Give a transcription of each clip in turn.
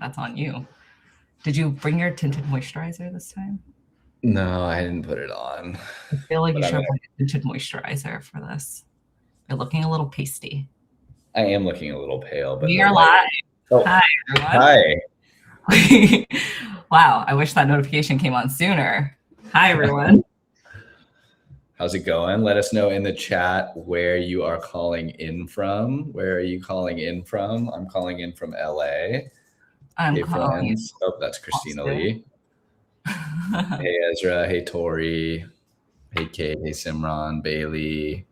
That's on you. Did you bring your tinted moisturizer this time? No, I didn't put it on. I feel like you should have a tinted moisturizer for this. You're looking a little pasty. I am looking a little pale, but we are live. Oh, hi, everyone. Hi. Wow, I wish that notification came on sooner. Hi, everyone. How's it going? Let us know in the chat where you are calling in from. Where are you calling in from? I'm calling in from LA. I'm hey, calling friends. Oh, that's Christina Lee. Hey, Ezra. Hey, Tori. Hey, Kate. Hey, Simran. Bailey.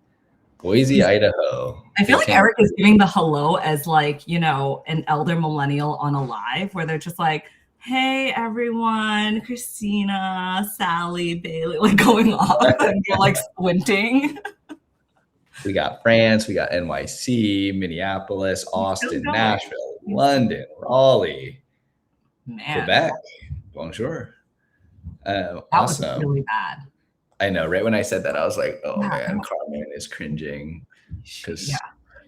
Boise, Idaho. I feel like Eric is giving the hello as like, you know, an elder millennial on a live where they're just like, hey, everyone, Christina, Sally, Bailey, like going off and you're like squinting. We got France, we got NYC, Minneapolis, Austin, Nashville, London, Raleigh, Quebec. Bonjour. That awesome. was really bad. I know, right when I said that, I was like, oh man, Carmen is cringing. Yeah,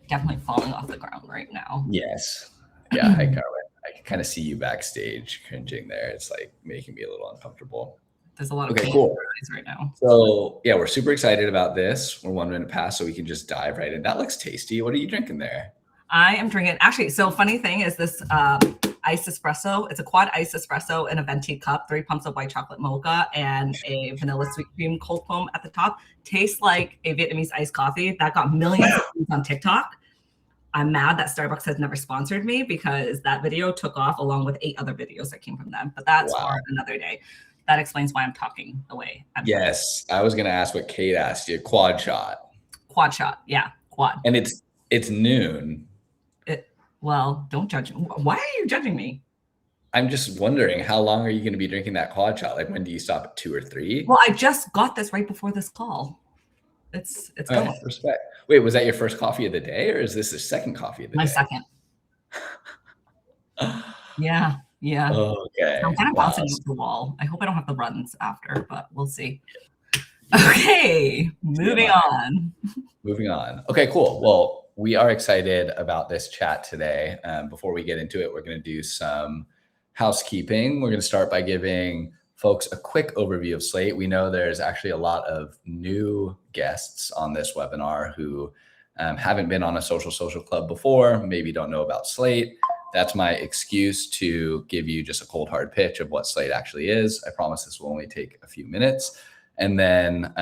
definitely falling off the ground right now. Yes. Yeah, hi Carmen. I can kind of see you backstage cringing there. It's like making me a little uncomfortable. There's a lot of cool right now. So yeah, we're super excited about this. We're 1 minute past, so we can just dive right in. That looks tasty. What are you drinking there? I am drinking, actually, so funny thing is this iced espresso. It's a quad iced espresso in a venti cup, 3 pumps of white chocolate mocha and a vanilla sweet cream cold foam at the top. Tastes like a Vietnamese iced coffee that got millions of views on TikTok. I'm mad that Starbucks has never sponsored me because that video took off along with 8 other videos that came from them. But that's for another day. That explains why I'm talking away. Yes, I was going to ask what Kate asked you. Quad shot. Quad shot, yeah, quad. And it's noon. Well, don't judge me. Why are you judging me? I'm just wondering, how long are you going to be drinking that quad shot? Like, when do you stop at 2 or 3? Well, I just got this right before this call. It's going. Respect. Wait, was that your first coffee of the day, or is this the second coffee of the day? My second. Yeah. Okay. I'm kind of bouncing off the wall. I hope I don't have the runs after, but we'll see. Okay, moving on. Okay, cool. Well, we are excited about this chat today. Before we get into it, we're going to do some housekeeping. We're going to start by giving folks a quick overview of Slate. We know there's actually a lot of new guests on this webinar who haven't been on a social club before, maybe don't know about Slate. That's my excuse to give you just a cold hard pitch of what Slate actually is. I promise this will only take a few minutes. And then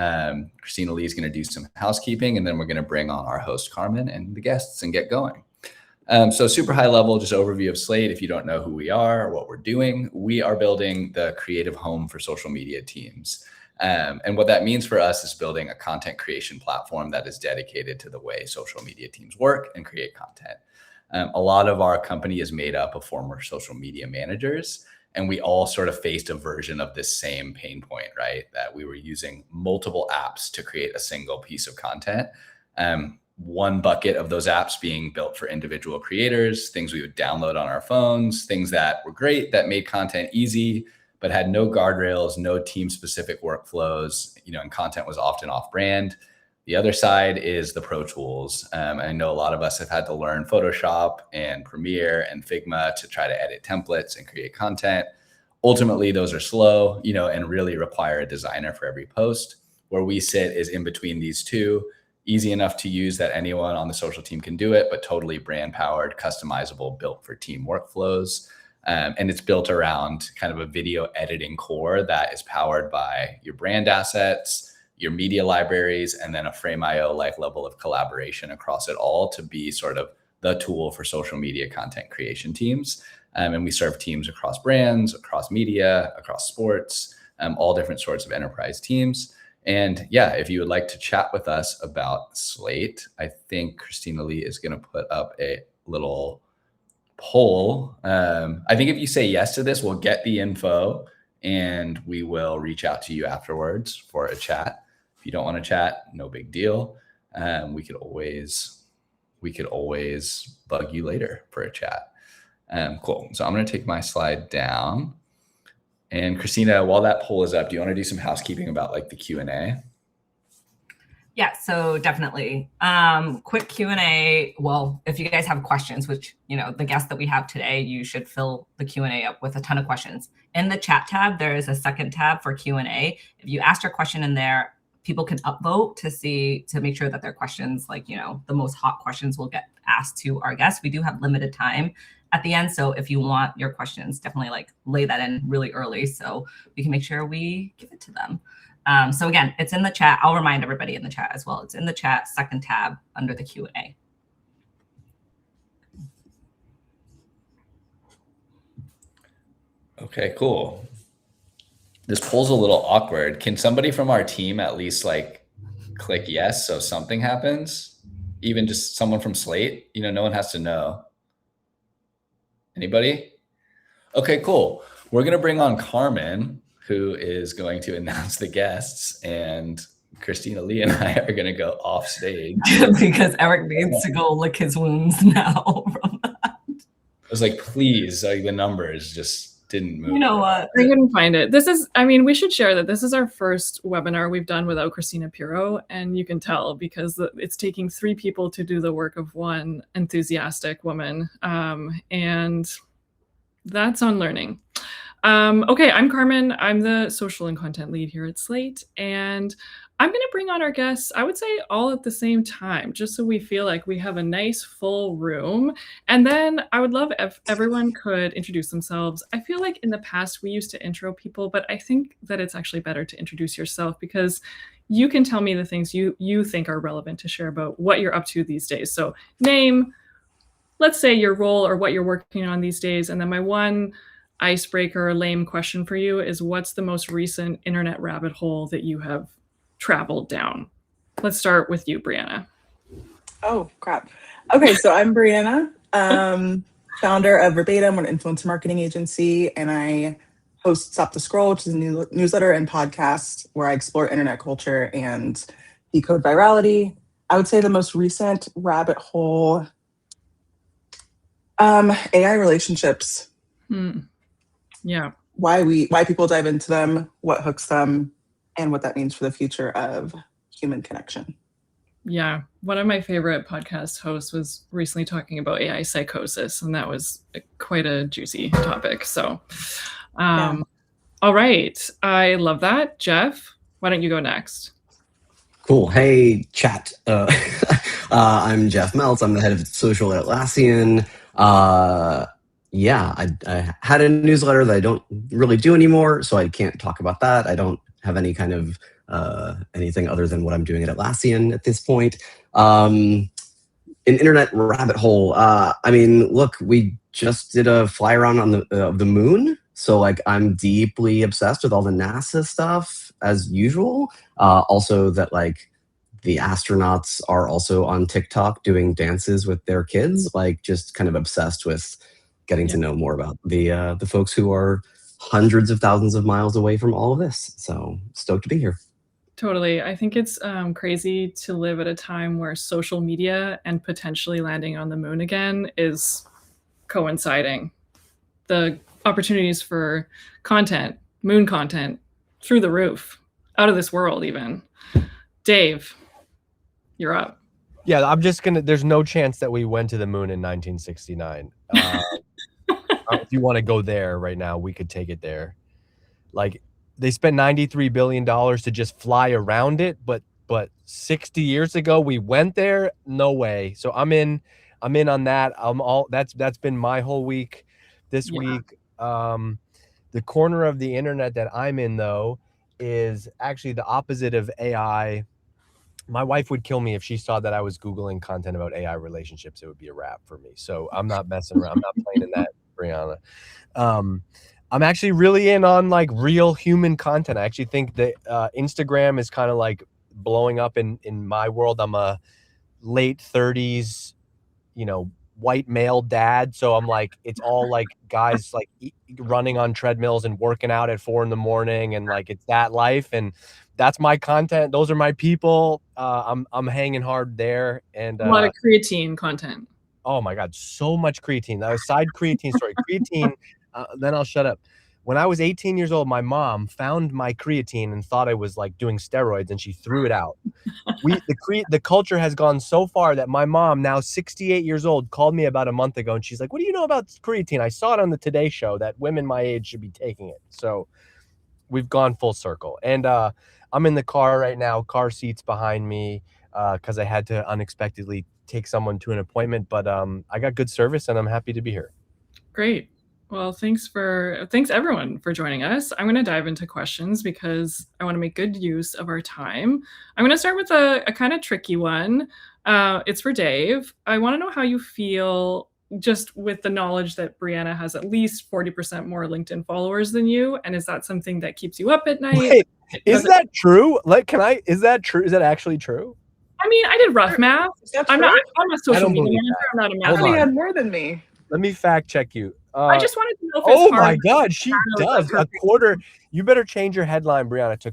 Christina Lee is going to do some housekeeping, and then we're going to bring on our host, Carmen, and the guests and get going. So super high level, just overview of Slate. If you don't know who we are or what we're doing, we are building the creative home for social media teams. And what that means for us is building a content creation platform that is dedicated to the way social media teams work and create content. A lot of our company is made up of former social media managers, and we all sort of faced a version of this same pain point, right? That we were using multiple apps to create a single piece of content. One bucket of those apps being built for individual creators, things we would download on our phones, things that were great, that made content easy, but had no guardrails, no team-specific workflows, and content was often off-brand. The other side is the Pro Tools. I know a lot of us have had to learn Photoshop and Premiere and Figma to try to edit templates and create content. Ultimately, those are slow, and really require a designer for every post. Where we sit is in between these two, easy enough to use that anyone on the social team can do it, but totally brand powered, customizable, built for team workflows. And it's built around kind of a video editing core that is powered by your brand assets, your media libraries, and then a Frame.io like level of collaboration across it all to be sort of the tool for social media content creation teams. And we serve teams across brands, across media, across sports, all different sorts of enterprise teams. And yeah, if you would like to chat with us about Slate, I think Christina Lee is going to put up a little poll. I think if you say yes to this, we'll get the info and we will reach out to you afterwards for a chat. If you don't want to chat, no big deal. We could always bug you later for a chat. Cool. So I'm going to take my slide down. And Christina, while that poll is up, do you want to do some housekeeping about like the Q&A? Yeah, so definitely. Quick Q&A. Well, if you guys have questions, which, the guests that we have today, you should fill the Q&A up with a ton of questions. In the chat tab, there is a second tab for Q&A. If you ask your question in there, people can upvote to make sure that their questions, the most hot questions will get asked to our guests. We do have limited time at the end. So if you want your questions, definitely lay that in really early so we can make sure we give it to them. So again, it's in the chat. I'll remind everybody in the chat as well. It's in the chat, second tab under the Q&A. Okay, cool. This poll's a little awkward. Can somebody from our team at least click yes so something happens? Even just someone from Slate? No one has to know. Anybody? Okay, cool. We're going to bring on Carmen, who is going to announce the guests, and Christina Lee and I are going to go off stage. Because Eric needs to go lick his wounds now from that. I was like, please, the numbers just didn't move. You know what? I couldn't find it. We should share that this is our first webinar we've done without Christina Pirro, and you can tell because it's taking 3 people to do the work of one enthusiastic woman, and that's on learning. Okay, I'm Carmen. I'm the social and content lead here at Slate, and I'm going to bring on our guests, I would say all at the same time, just so we feel like we have a nice full room. And then I would love if everyone could introduce themselves. I feel like in the past we used to intro people, but I think that it's actually better to introduce yourself because you can tell me the things you think are relevant to share about what you're up to these days. So name, let's say your role or what you're working on these days. And then my one icebreaker lame question for you is, what's the most recent internet rabbit hole that you have traveled down? Let's start with you, Brianna. Oh, crap. Okay, so I'm Brianna, founder of Verbatim, an influencer marketing agency, and I host Stop the Scroll, which is a newsletter and podcast where I explore internet culture and decode virality. I would say the most recent rabbit hole, AI relationships. Yeah. Why people dive into them, what hooks them, and what that means for the future of human connection. Yeah. One of my favorite podcast hosts was recently talking about AI psychosis, and that was quite a juicy topic. So, All right. I love that. Jeff, why don't you go next? Cool. Hey, chat. I'm Jeff Meltz. I'm the head of social at Atlassian. I had a newsletter that I don't really do anymore, so I can't talk about that. I don't have any kind of anything other than what I'm doing at Atlassian at this point. An internet rabbit hole. Look, we just did a fly around on the moon. So I'm deeply obsessed with all the NASA stuff as usual. Also that the astronauts are also on TikTok doing dances with their kids, just kind of obsessed with getting to know more about the folks who are hundreds of thousands of miles away from all of this. So stoked to be here. Totally. I think it's crazy to live at a time where social media and potentially landing on the moon again is coinciding. The opportunities for content, moon content, through the roof, out of this world even. Dave, you're up. Yeah, I'm just going to, there's no chance that we went to the moon in 1969. If you want to go there right now, we could take it there. They spent $93 billion to just fly around it, but 60 years ago we went there. No way. So I'm in on that. That's been my whole week. This week, the corner of the internet that I'm in though is actually the opposite of AI. My wife would kill me if she saw that I was Googling content about AI relationships. It would be a wrap for me. So I'm not messing around. I'm not playing in that, Brianna. I'm actually really in on real human content. I actually think that Instagram is kind of blowing up in my world. I'm a late 30s, white male dad. So I'm it's all guys running on treadmills and working out at 4 a.m. and it's that life. And that's my content. Those are my people. I'm hanging hard there. And a lot of creatine content. Oh my God, so much creatine. Side creatine story. Creatine, then I'll shut up. When I was 18 years old, my mom found my creatine and thought I was like doing steroids, and she threw it out. The culture has gone so far that my mom, now 68 years old, called me about a month ago, and she's like, "What do you know about creatine? I saw it on the Today Show that women my age should be taking it." So we've gone full circle. And I'm in the car right now, car seats behind me, because I had to unexpectedly take someone to an appointment, but I got good service and I'm happy to be here. Great. Well, thanks everyone for joining us. I'm going to dive into questions because I want to make good use of our time. I'm going to start with a kind of tricky one. It's for Dave. I want to know how you feel just with the knowledge that Brianna has at least 40% more LinkedIn followers than you. And is that something that keeps you up at night? Wait, is that true? Like, is that true? Is that actually true? I mean, I did rough math. I'm a social media manager. I'm not a math. I thought he had more than me. Let me fact check you. I just wanted to know if oh it's my hard God, she does her a quarter. You better change your headline, Brianna, to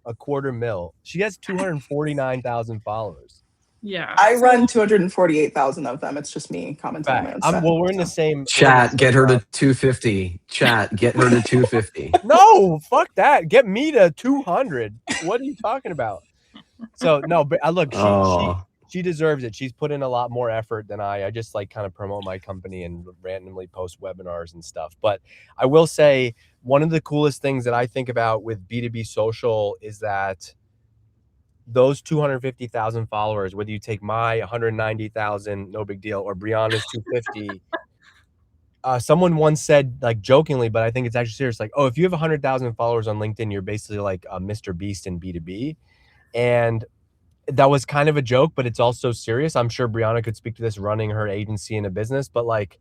a quarter mil. She has 249,000 followers. Yeah. I run 248,000 of them. It's just me commenting on my own stuff. Well, we're in the same Chat, get her to 250. Chat, get her to 250. No, fuck that. Get me to 200. What are you talking about? So no, but look, she deserves it. She's put in a lot more effort than I just like kind of promote my company and randomly post webinars and stuff. But I will say one of the coolest things that I think about with B2B social is that those 250,000 followers, whether you take my 190,000, no big deal, or Brianna's 250, someone once said, like jokingly, but I think it's actually serious, like, oh, if you have 100,000 followers on LinkedIn, you're basically like a Mr. Beast in B2B. And that was kind of a joke, but it's also serious. I'm sure Brianna could speak to this running her agency in a business, but like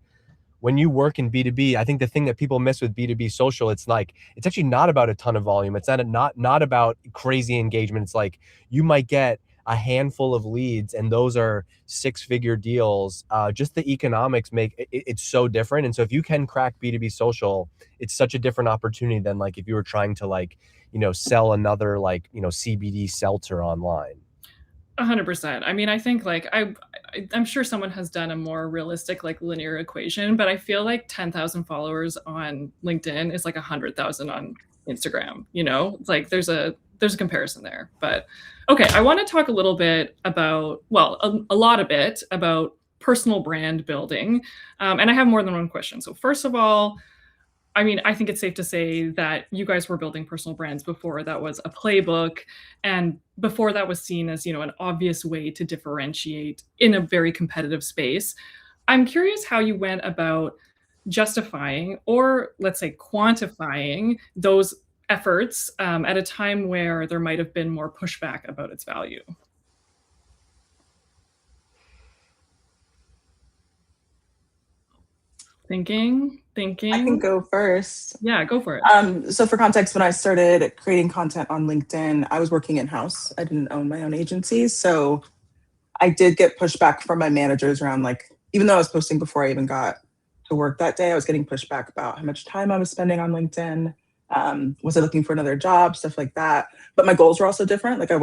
when you work in B2B, I think the thing that people miss with B2B social, it's like, it's actually not about a ton of volume. It's not about crazy engagement. It's like you might get a handful of leads and those are 6-figure deals. Just the economics make it's so different. And so if you can crack B2B social, it's such a different opportunity than like if you were trying to like, sell another like, CBD seltzer online. 100%. I mean, I think like I'm sure someone has done a more realistic like linear equation, but I feel like 10,000 followers on LinkedIn is like 100,000 on Instagram. It's like there's a comparison there. But okay, I want to talk a little bit about, well, a lot of it about personal brand building, and I have more than one question. So first of all, I mean, I think it's safe to say that you guys were building personal brands before that was a playbook and before that was seen as, an obvious way to differentiate in a very competitive space. I'm curious how you went about justifying or let's say quantifying those efforts at a time where there might have been more pushback about its value. Thinking. I can go first. Yeah, go for it. So for context, when I started creating content on LinkedIn, I was working in-house. I didn't own my own agency. So I did get pushback from my managers around like, even though I was posting before I even got to work that day, I was getting pushback about how much time I was spending on LinkedIn. Was I looking for another job, stuff like that. But my goals were also different. Like I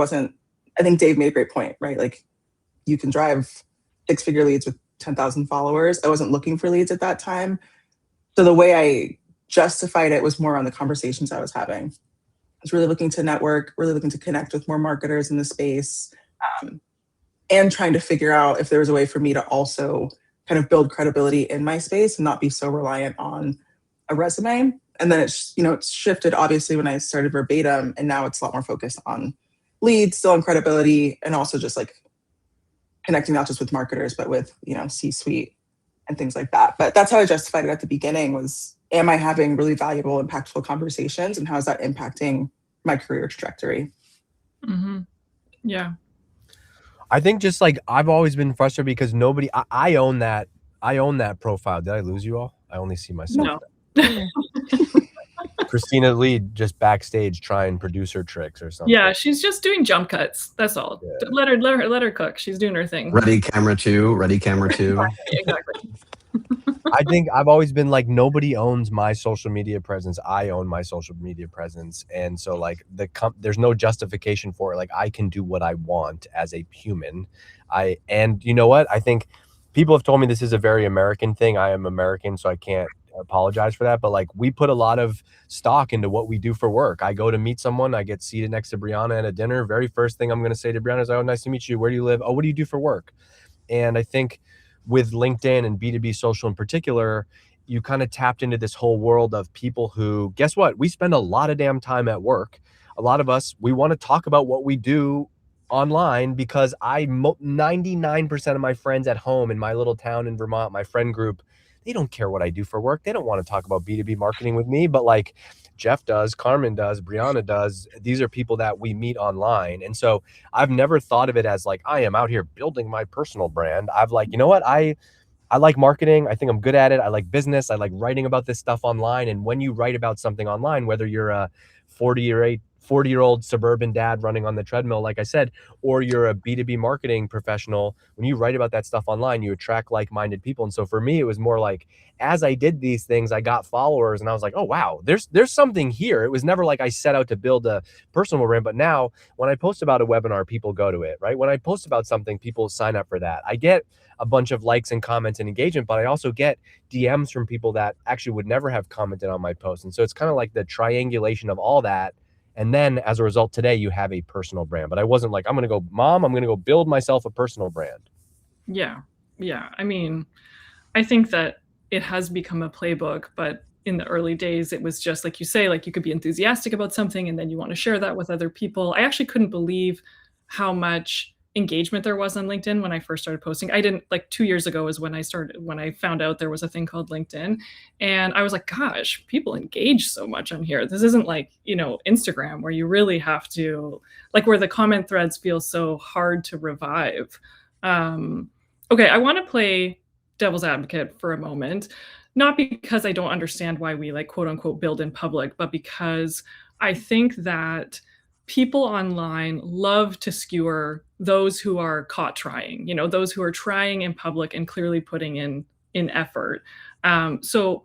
think Dave made a great point, right? Like you can drive 6-figure leads with 10,000 followers. I wasn't looking for leads at that time. So the way I justified it was more on the conversations I was having. I was really looking to network, really looking to connect with more marketers in the space, and trying to figure out if there was a way for me to also kind of build credibility in my space and not be so reliant on a resume. And then it's shifted obviously when I started Verbatim, and now it's a lot more focused on leads, still on credibility, and also just like connecting not just with marketers, but with, C-suite and things like that. But that's how I justified it at the beginning was, am I having really valuable, impactful conversations, and how is that impacting my career trajectory? Mm-hmm. Yeah. I think just like I've always been frustrated because I own that profile. Did I lose you all? I only see myself. No. Christina Lee just backstage trying producer tricks or something. Yeah, she's just doing jump cuts. That's all. Yeah. Let her cook. She's doing her thing. Ready camera two. Exactly. I think I've always been like, nobody owns my social media presence. I own my social media presence. And so like there's no justification for it. Like I can do what I want as a human. And you know what? I think people have told me this is a very American thing. I am American, so I can't apologize for that, but like we put a lot of stock into what we do for work. I go to meet someone, I get seated next to Brianna at a dinner. Very first thing I'm going to say to Brianna is, oh, nice to meet you. Where do you live? Oh, what do you do for work? And I think with LinkedIn and B2B social in particular, you kind of tapped into this whole world of people who, guess what? We spend a lot of damn time at work. A lot of us, we want to talk about what we do online because 99% of my friends at home in my little town in Vermont, my friend group, they don't care what I do for work. They don't want to talk about B2B marketing with me, but like Jeff does, Carmen does, Brianna does. These are people that we meet online. And so I've never thought of it as like, I am out here building my personal brand. I've like, you know what? I like marketing. I think I'm good at it. I like business. I like writing about this stuff online. And when you write about something online, whether you're a 40-year-old suburban dad running on the treadmill, like I said, or you're a B2B marketing professional, when you write about that stuff online, you attract like-minded people. And so for me, it was more like, as I did these things, I got followers and I was like, oh, wow, there's something here. It was never like I set out to build a personal brand, but now when I post about a webinar, people go to it, right? When I post about something, people sign up for that. I get a bunch of likes and comments and engagement, but I also get DMs from people that actually would never have commented on my post. And so it's kind of like the triangulation of all that. And then as a result, today you have a personal brand. But I wasn't like, I'm going to go, Mom, I'm going to go build myself a personal brand. Yeah. Yeah. I mean, I think that it has become a playbook, but in the early days, it was just like you say, like you could be enthusiastic about something and then you want to share that with other people. I actually couldn't believe how much engagement there was on LinkedIn when I first started posting. I didn't, like 2 years ago is when I found out there was a thing called LinkedIn. And I was like, gosh, people engage so much on here. This isn't like, Instagram where you really have to, like where the comment threads feel so hard to revive. Okay, I want to play devil's advocate for a moment, not because I don't understand why we like quote unquote build in public, but because I think that people online love to skewer those who are caught trying, those who are trying in public and clearly putting in effort. So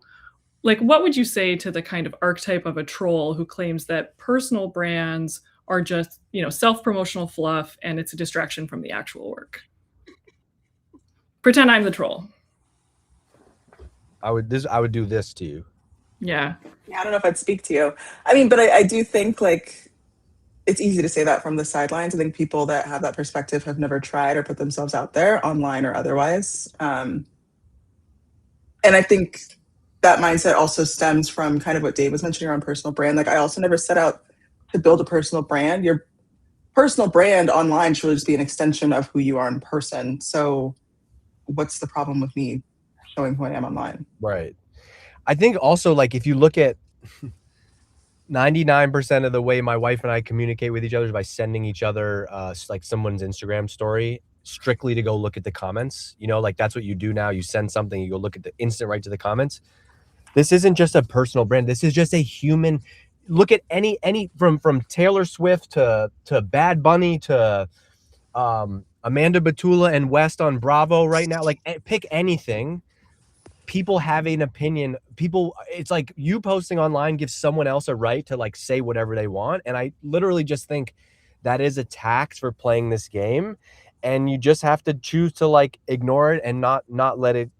like, what would you say to the kind of archetype of a troll who claims that personal brands are just, self-promotional fluff and it's a distraction from the actual work? Pretend I'm the troll. I would do this to you. Yeah. I don't know if I'd speak to you. I mean, but I do think like it's easy to say that from the sidelines. I think people that have that perspective have never tried or put themselves out there online or otherwise. And I think that mindset also stems from kind of what Dave was mentioning around personal brand. Like I also never set out to build a personal brand. Your personal brand online should just be an extension of who you are in person. So what's the problem with me showing who I am online? Right. I think also like if you look at 99% of the way my wife and I communicate with each other is by sending each other like someone's Instagram story strictly to go look at the comments. Like that's what you do now. You send something, you go look at the instant right to the comments. This isn't just a personal brand. This is just a human. Look at any from Taylor Swift to Bad Bunny to Amanda Batula and West on Bravo right now. Like pick anything. People have an opinion. It's like you posting online gives someone else a right to like say whatever they want. And I literally just think that is a tax for playing this game. And you just have to choose to like ignore it and not let it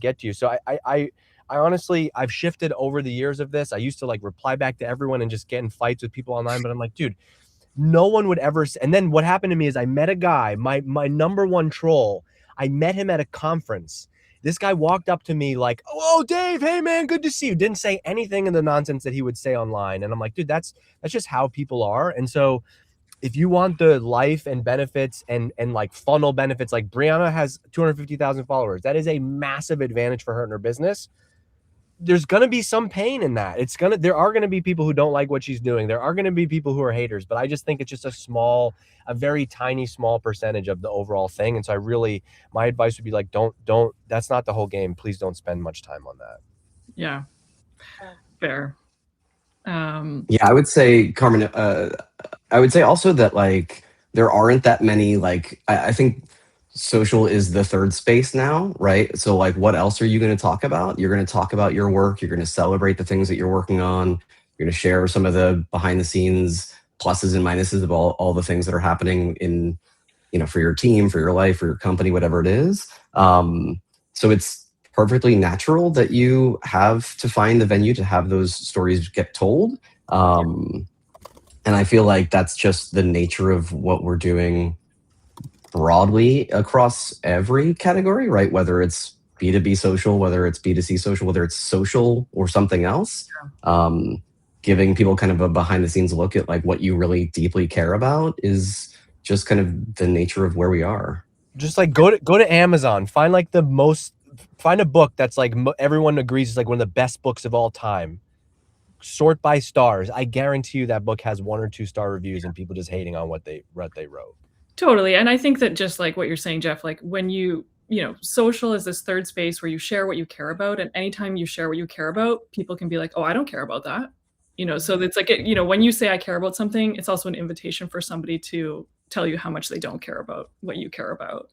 get to you. So I honestly, I've shifted over the years of this. I used to like reply back to everyone and just get in fights with people online. But I'm like, dude, no one would ever. And then what happened to me is I met a guy, my number one troll. I met him at a conference. This guy walked up to me like, oh, Dave, hey, man, good to see you. Didn't say anything in the nonsense that he would say online. And I'm like, dude, that's just how people are. And so if you want the life and benefits and like funnel benefits, like Brianna has 250,000 followers. That is a massive advantage for her in her business. There's going to be some pain in that. There are going to be people who don't like what she's doing. There are going to be people who are haters, but I just think it's just a very tiny, small percentage of the overall thing. And so my advice would be like, don't, that's not the whole game. Please don't spend much time on that. Yeah. Fair. Yeah, I would say, Carmen, I would say also that like, there aren't that many, like, I think social is the third space now, right? So like, what else are you going to talk about? You're going to talk about your work. You're going to celebrate the things that you're working on. You're going to share some of the behind the scenes pluses and minuses of all the things that are happening in, for your team, for your life, for your company, whatever it is. So it's perfectly natural that you have to find the venue to have those stories get told. And I feel like that's just the nature of what we're doing broadly across every category, right? Whether it's B2B social, whether it's B2C social, whether it's social or something else. Giving people kind of a behind the scenes look at like what you really deeply care about is just kind of the nature of where we are. Just like go to Amazon, find a book that's like everyone agrees is like one of the best books of all time. Sort by stars. I guarantee you that book has 1 or 2 star reviews and people just hating on what they wrote. Totally. And I think that just like what you're saying, Jeff, like when you know, social is this third space where you share what you care about. And anytime you share what you care about, people can be like, oh, I don't care about that. You know, so it's like, you know, when you say I care about something, it's also an invitation for somebody to tell you how much they don't care about what you care about.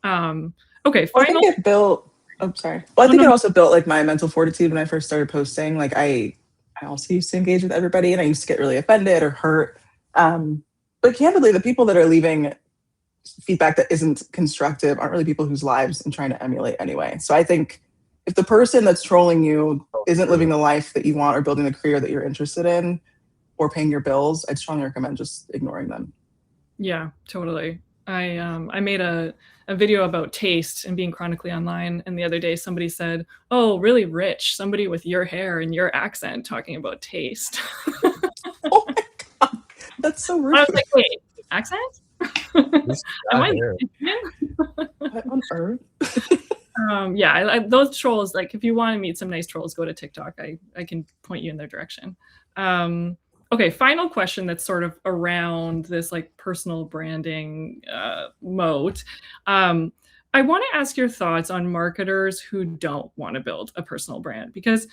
Okay, Well, I final. think it built, oh, sorry. Well, I think it also built like my mental fortitude when I first started posting. Like I also used to engage with everybody and I used to get really offended or hurt. But candidly, the people that are leaving feedback that isn't constructive aren't really people whose lives I'm trying to emulate anyway. So I think if the person that's trolling you isn't living the life that you want or building the career that you're interested in or paying your bills, I'd strongly recommend just ignoring them. Yeah, totally. I made a video about taste and being chronically online, and the other day somebody said, oh, really rich, somebody with your hair and your accent talking about taste. Oh my God, that's so rude. I was like, wait, accent? Am I What on earth? Yeah, those trolls, like if you want to meet some nice trolls, go to TikTok. I can point you in their direction. Okay, final question that's sort of around this like personal branding moat. I want to ask your thoughts on marketers who don't want to build a personal brand, because,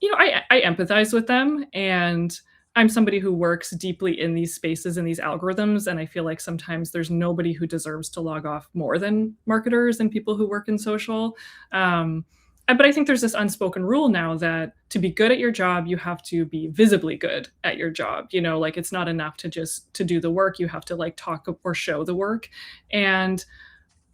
you know, I empathize with them, and I'm somebody who works deeply in these spaces and these algorithms, and I feel like sometimes there's nobody who deserves to log off more than marketers and people who work in social. But I think there's this unspoken rule now that to be good at your job, you have to be visibly good at your job. You know, like it's not enough to just to do the work. You have to like talk or show the work. And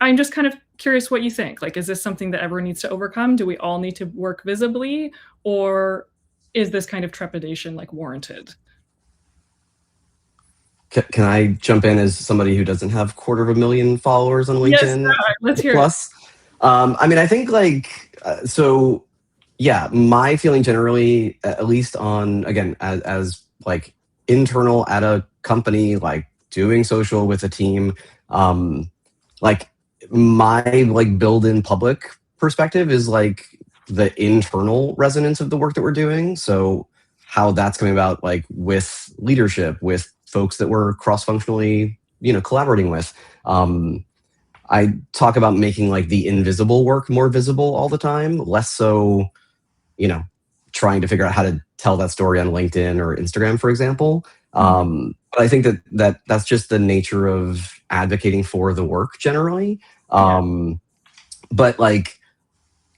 I'm just kind of curious what you think. Like, is this something that everyone needs to overcome? Do we all need to work visibly, or is this kind of trepidation like warranted? Can I jump in as somebody who doesn't have 250,000 followers on LinkedIn? Yes, let's hear plus? I mean, I think like, so yeah, my feeling generally, at least on, again, as like internal at a company, like doing social with a team, like my like build in public perspective is like the internal resonance of the work that we're doing. So how that's coming about, like with leadership, with folks that we're cross-functionally, you know, collaborating with. I talk about making like the invisible work more visible all the time, less so, you know, trying to figure out how to tell that story on LinkedIn or Instagram, for example. But I think that's just the nature of advocating for the work generally. But like,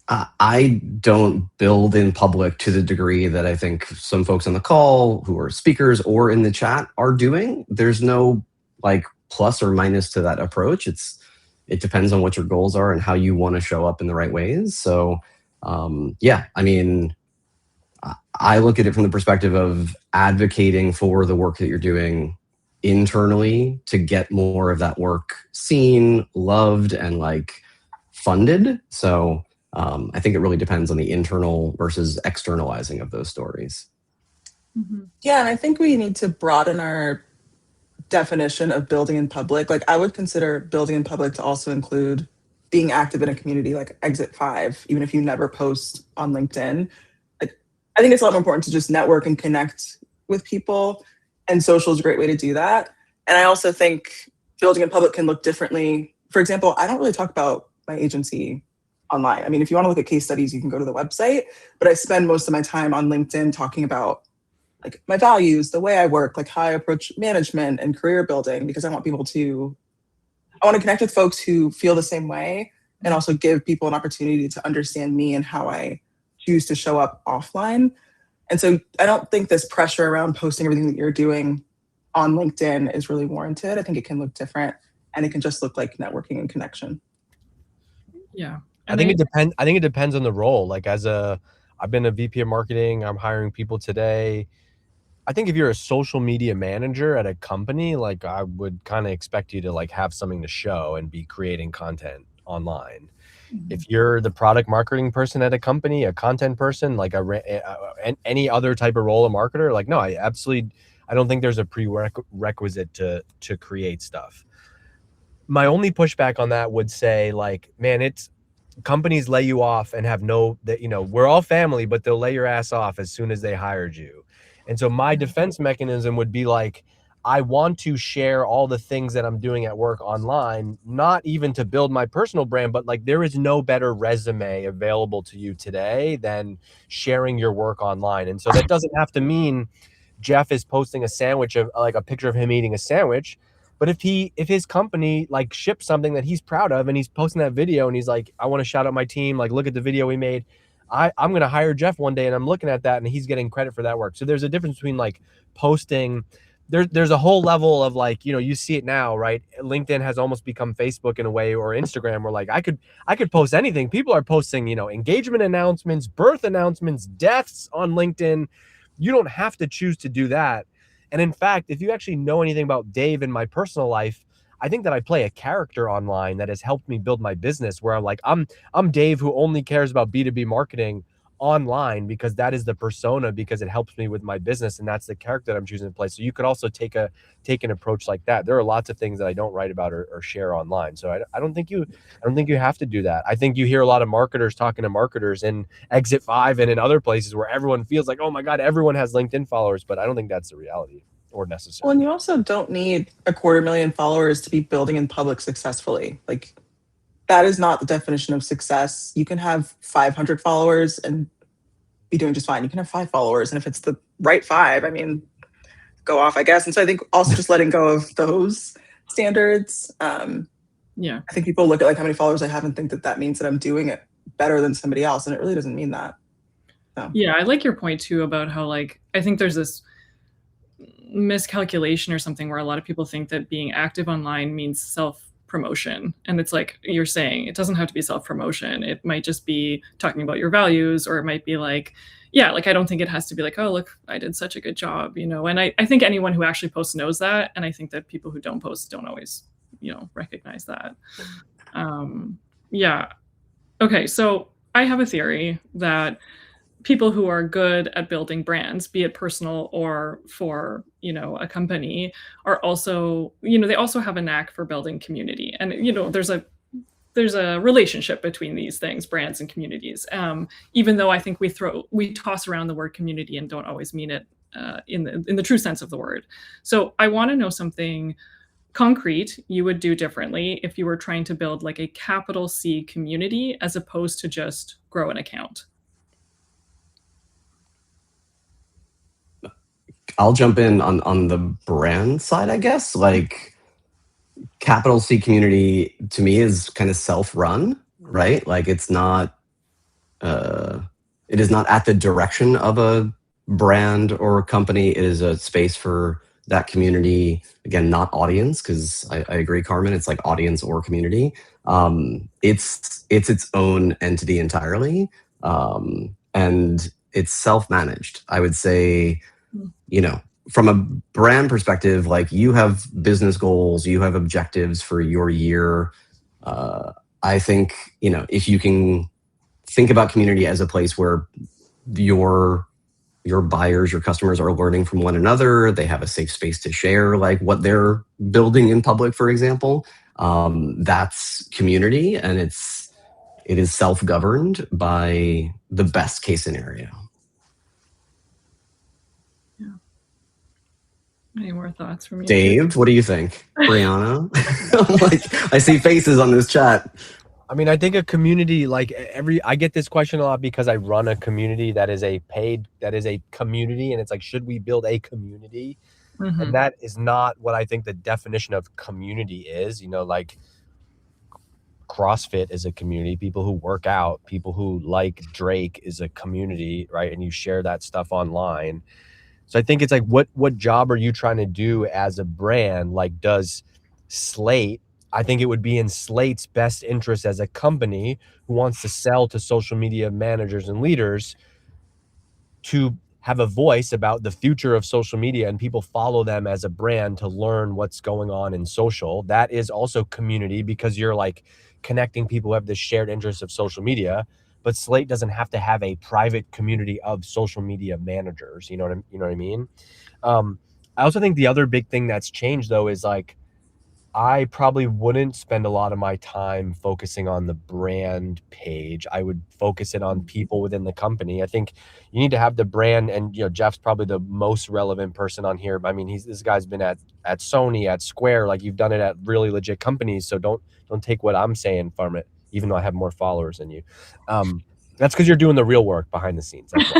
I don't build in public to the degree that I think some folks on the call who are speakers or in the chat are doing. There's no like plus or minus to that approach. It depends on what your goals are and how you want to show up in the right ways. So yeah, I mean, I look at it from the perspective of advocating for the work that you're doing internally to get more of that work seen, loved, and like funded. So I think it really depends on the internal versus externalizing of those stories. Yeah, and I think we need to broaden our definition of building in public. Like I would consider building in public to also include being active in a community like Exit 5, even if you never post on LinkedIn. Like, I think it's a lot more important to just network and connect with people, and social is a great way to do that. And I also think building in public can look differently. For example, I don't really talk about my agency online. I mean, if you want to look at case studies, you can go to the website, but I spend most of my time on LinkedIn talking about like my values, the way I work, like how I approach management and career building, because I want to connect with folks who feel the same way, and also give people an opportunity to understand me and how I choose to show up offline. And so I don't think this pressure around posting everything that you're doing on LinkedIn is really warranted. I think it can look different, and it can just look like networking and connection. Yeah. And I think it depends on the role. Like I've been a VP of marketing. I'm hiring people today. I think if you're a social media manager at a company, like I would kind of expect you to like have something to show and be creating content online. If you're the product marketing person at a company, a content person, like any other type of role, a marketer, like, no, I don't think there's a prerequisite to create stuff. My only pushback on that would say, like, man, it's companies lay you off and have we're all family, but they'll lay your ass off as soon as they hired you. And so my defense mechanism would be like, I want to share all the things that I'm doing at work online, not even to build my personal brand, but like there is no better resume available to you today than sharing your work online. And so that doesn't have to mean Jeff is posting a sandwich of like a picture of him eating a sandwich. But if his company like ships something that he's proud of and he's posting that video and he's like, I want to shout out my team, like look at the video we made. I'm going to hire Jeff one day and I'm looking at that and he's getting credit for that work. So there's a difference between like posting. There's a whole level of like, you see it now, right? LinkedIn has almost become Facebook in a way, or Instagram, where like I could post anything. People are posting, engagement announcements, birth announcements, deaths on LinkedIn. You don't have to choose to do that. And in fact, if you actually know anything about Dave in my personal life, I think that I play a character online that has helped me build my business, where I'm like, I'm Dave who only cares about B2B marketing online because that is the persona, because it helps me with my business, and that's the character that I'm choosing to play. So you could also take an approach like that. There are lots of things that I don't write about or share online. So I don't think you have to do that. I think you hear a lot of marketers talking to marketers in Exit 5 and in other places where everyone feels like, oh my God, everyone has LinkedIn followers, but I don't think that's the reality or necessary. Well, and you also don't need 250,000 followers to be building in public successfully. Like, that is not the definition of success. You can have 500 followers and be doing just fine. You can have 5 followers, and if it's the right 5, I mean, go off, I guess. And so I think also just letting go of those standards. Yeah, I think people look at like how many followers I have and think that means that I'm doing it better than somebody else, and it really doesn't mean that. So. Yeah, I like your point too about how like I think there's this miscalculation or something where a lot of people think that being active online means self-promotion. And it's like you're saying, it doesn't have to be self-promotion. It might just be talking about your values, or it might be like, yeah, like I don't think it has to be like, oh, look, I did such a good job, And I think anyone who actually posts knows that. And I think that people who don't post don't always, recognize that. Yeah. Okay, so I have a theory that people who are good at building brands, be it personal or for, a company, are also, they also have a knack for building community. And, there's a relationship between these things, brands and communities. Even though I think we toss around the word community and don't always mean it in the true sense of the word. So I want to know something concrete you would do differently if you were trying to build like a capital C community as opposed to just grow an account. I'll jump in on the brand side, I guess. Like, capital C community to me is kind of self-run, right? Like it is not at the direction of a brand or a company. It is a space for that community. Again, not audience, because I agree, Carmen, it's like audience or community. It's its own entity entirely. And it's self-managed. I would say, from a brand perspective, like you have business goals, you have objectives for your year. I think, if you can think about community as a place where your buyers, your customers are learning from one another, they have a safe space to share like what they're building in public, for example, that's community, and it is self-governed by the best case scenario. Any more thoughts from you, Dave? What do you think? Brianna? Like, I see faces on this chat. I mean, I think a community, like I get this question a lot because I run a community that is a community, and it's like, should we build a community? Mm-hmm. And that is not what I think the definition of community is. Like CrossFit is a community. People who work out, people who like Drake is a community, right? And you share that stuff online. So I think it's like, what job are you trying to do as a brand? Like, does Slate I think it would be in Slate's best interest as a company who wants to sell to social media managers and leaders to have a voice about the future of social media, and people follow them as a brand to learn what's going on in social. That is also community, because you're like connecting people who have this shared interest of social media. But Slate doesn't have to have a private community of social media managers. You know what I mean? I also think the other big thing that's changed, though, is like, I probably wouldn't spend a lot of my time focusing on the brand page. I would focus it on people within the company. I think you need to have the brand, and Jeff's probably the most relevant person on here. I mean, this guy's been at Sony, at Square, like you've done it at really legit companies. So don't take what I'm saying from it, even though I have more followers than you. That's because you're doing the real work behind the scenes. That's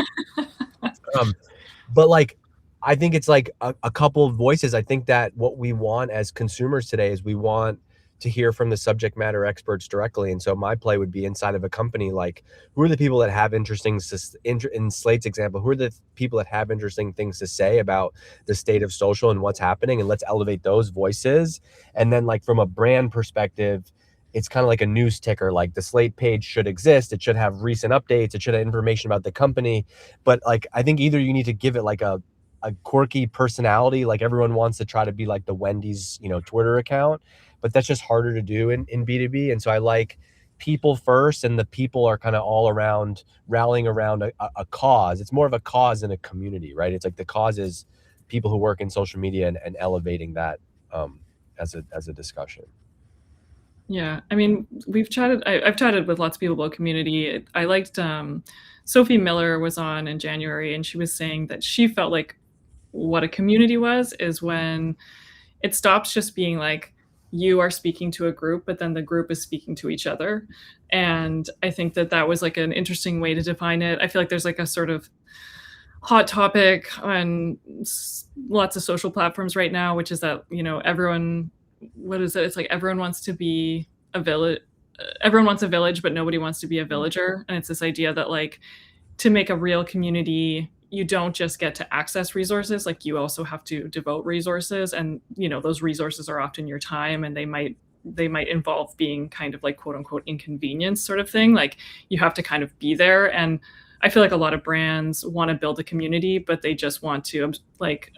why. But like, I think it's like a couple of voices. I think that what we want as consumers today is we want to hear from the subject matter experts directly. And so my play would be inside of a company, like, who are the people that have in Slate's example, who are the people that have interesting things to say about the state of social and what's happening, and let's elevate those voices. And then like from a brand perspective, it's kind of like a news ticker. Like the Slate page should exist. It should have recent updates. It should have information about the company. But like, I think either you need to give it like a quirky personality, like everyone wants to try to be like the Wendy's, Twitter account, but that's just harder to do in B2B. And so I like people first, and the people are kind of all around, rallying around a cause. It's more of a cause than a community, right? It's like the cause is people who work in social media and elevating that as a discussion. Yeah, I mean, I've chatted with lots of people about community. I liked Sophie Miller was on in January, and she was saying that she felt like what a community is when it stops just being like you are speaking to a group, but then the group is speaking to each other. And I think that was like an interesting way to define it. I feel like there's like a sort of hot topic on lots of social platforms right now, which is that, everyone, what is it? It's like everyone wants to be a village. Everyone wants a village, but nobody wants to be a villager. And it's this idea that like, to make a real community, you don't just get to access resources, like you also have to devote resources. And, those resources are often your time, and they might involve being kind of like quote unquote inconvenience sort of thing. Like you have to kind of be there. And I feel like a lot of brands want to build a community, but they just want to like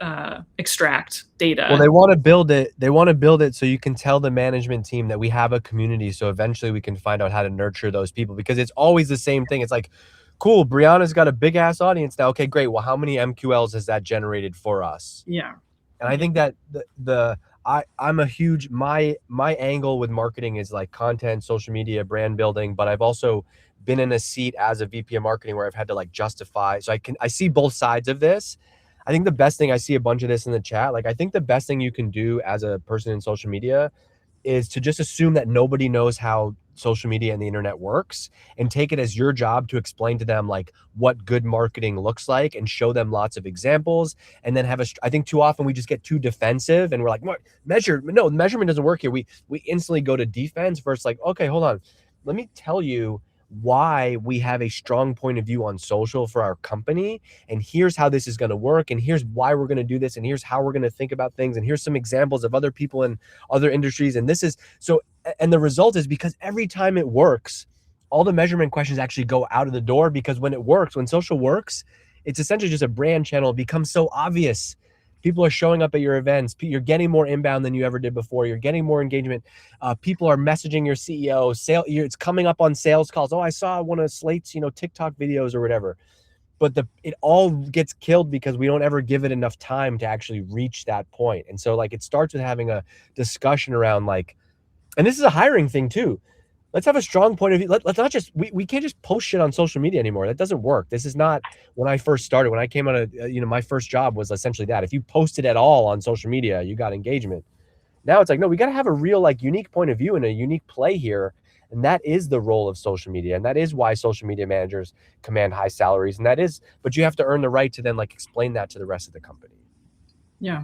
extract data. Well, they want to build it. They want to build it so you can tell the management team that we have a community. So eventually we can find out how to nurture those people, because it's always the same thing. It's like, cool, Brianna's got a big ass audience now. Okay, great. Well, how many MQLs has that generated for us? Yeah. And I think that I'm a huge, my angle with marketing is like content, social media, brand building, but I've also been in a seat as a VP of marketing where I've had to like justify. So I see both sides of this. I think the best thing, I see a bunch of this in the chat. Like, I think the best thing you can do as a person in social media is to just assume that nobody knows how social media and the internet works, and take it as your job to explain to them like what good marketing looks like, and show them lots of examples. And then I think too often we just get too defensive, and we're like, what no, measurement doesn't work here. We instantly go to defense versus like, okay, hold on, let me tell you why we have a strong point of view on social for our company, and here's how this is going to work, and here's why we're going to do this, and here's how we're going to think about things, and here's some examples of other people in other industries. And this is so, and the result is, because every time it works, all the measurement questions actually go out of the door, because when it works, when social works, it's essentially just a brand channel. It becomes so obvious. People are showing up at your events. You're getting more inbound than you ever did before. You're getting more engagement. People are messaging your CEO. It's coming up on sales calls. Oh, I saw one of Slate's, TikTok videos or whatever. But it all gets killed because we don't ever give it enough time to actually reach that point. And so like, it starts with having a discussion around like, and this is a hiring thing too. Let's have a strong point of view. Let's not just, we can't just post shit on social media anymore. That doesn't work. This is not when I first started. When I came out of, my first job was essentially that. If you posted at all on social media, you got engagement. Now it's like, no, we got to have a real like unique point of view and a unique play here. And that is the role of social media. And that is why social media managers command high salaries. And that is, but you have to earn the right to then like explain that to the rest of the company. Yeah.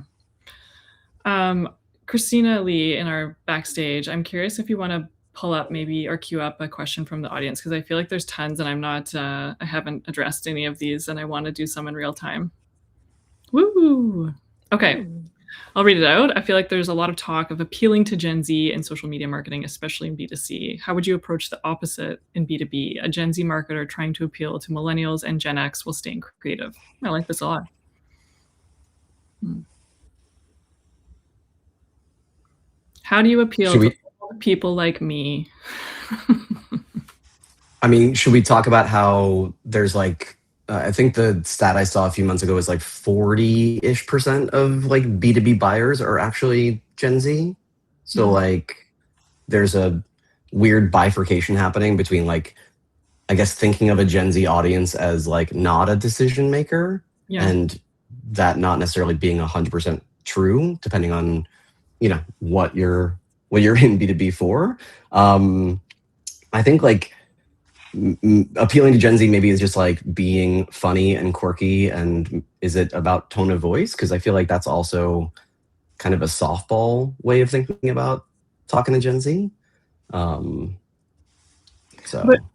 Christina Lee in our backstage, I'm curious if you want to pull up maybe or queue up a question from the audience, because I feel like there's tons and I haven't addressed any of these, and I want to do some in real time. Woo! Okay, I'll read it out. I feel like there's a lot of talk of appealing to Gen Z in social media marketing, especially in B2C. How would you approach the opposite in B2B? A Gen Z marketer trying to appeal to millennials and Gen X while staying creative. I like this a lot. How do you appeal to people like me? I mean, should we talk about how there's like, I think the stat I saw a few months ago was like 40-ish% of like B2B buyers are actually Gen Z. So like there's a weird bifurcation happening between like, I guess thinking of a Gen Z audience as like not a decision maker and that not necessarily being 100% true, depending on, you know, what you're in B2B for. I think like appealing to Gen Z maybe is just like being funny and quirky, and is it about tone of voice? Because I feel like that's also kind of a softball way of thinking about talking to Gen Z. So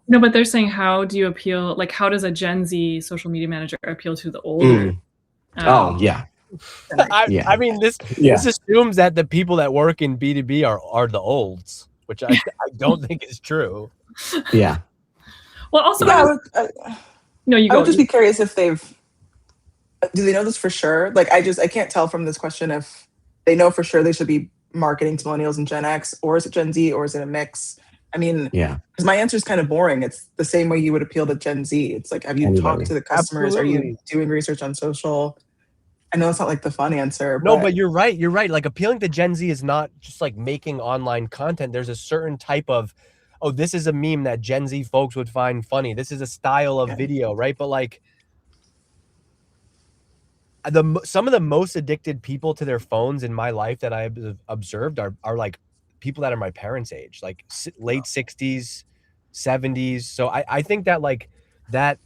but they're saying, how do you appeal? Like, how does a Gen Z social media manager appeal to the older? I mean, this assumes that the people that work in B2B are the olds, which I don't think is true. Yeah. Well, also, I would just be curious if do they know this for sure? Like, I can't tell from this question if they know for sure they should be marketing to millennials and Gen X, or is it Gen Z, or is it a mix? I mean, because my answer is kind of boring. It's the same way you would appeal to Gen Z. It's like, have you talked to the customers? Absolutely. Are you doing research on social? I know it's not like the fun answer. No, but you're right. You're right. Like, appealing to Gen Z is not just like making online content. There's a certain type of, oh, this is a meme that Gen Z folks would find funny. This is a style of video, right? But like, some of the most addicted people to their phones in my life that I have observed are like people that are my parents' age, like late 60s, 70s. So I think that like that